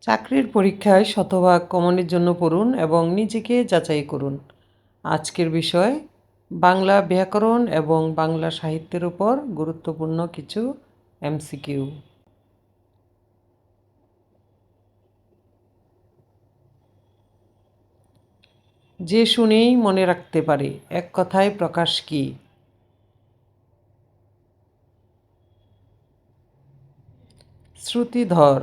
চাকরির পরীক্ষায় শতভাগ কমনের জন্য পড়ুন এবং নিজেকে যাচাই করুন। আজকের বিষয় বাংলা ব্যাকরণ এবং বাংলা সাহিত্যের উপর গুরুত্বপূর্ণ কিছু এমসিকিউ। যে শুনেই মনে রাখতে পারে, এক কথায় প্রকাশ কী? শ্রুতিধর।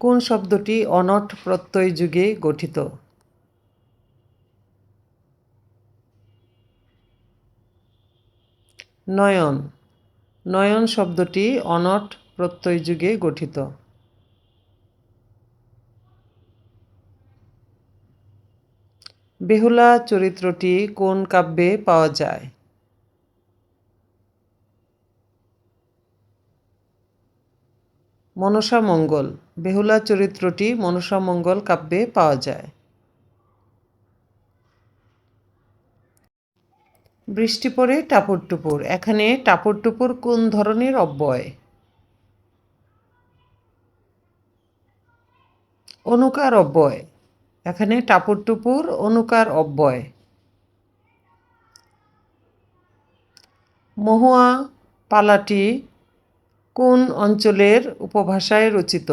কোন শব্দটি অনট প্রত্যয় যুগে গঠিত? নয়ন। নয়ন শব্দটি অনট প্রত্যয় যুগে গঠিত। বেহুলা চরিত্রটি কোন কাব্যে পাওয়া যায়? মনসামঙ্গল। বেহুলা চরিত্রটি মনসামঙ্গল কাব্যে পাওয়া যায়। বৃষ্টি পড়ে টাপুর টুপুর, এখানে টাপুর টুপুর কোন ধরনের অব্যয়? অনুকার অব্যয়। এখানে টাপুর টুপুর অনুকার অব্যয়। মহুয়া পালাটি কোন অঞ্চলের উপভাষায় রচিত?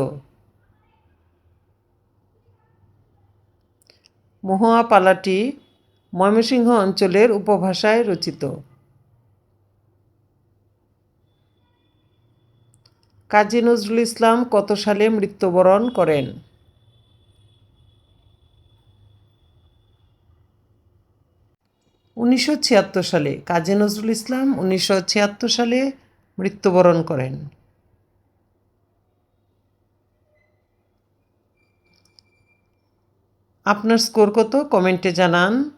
মহুয়া পালাটি ময়মনসিংহ অঞ্চলের উপভাষায় রচিত। কাজী নজরুল ইসলাম কত সালে মৃত্যুবরণ করেন? 1976 সালে। কাজী নজরুল ইসলাম 1976 সালে মৃত্যুবরণ করেন। আপনার স্কোর কত কমেন্টে জানান।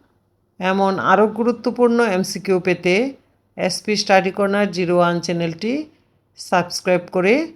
এমন আরও গুরুত্বপূর্ণ এমসিকিউ পেতে এসপি স্টাডি কর্নার 01 চ্যানেলটি সাবস্ক্রাইব করে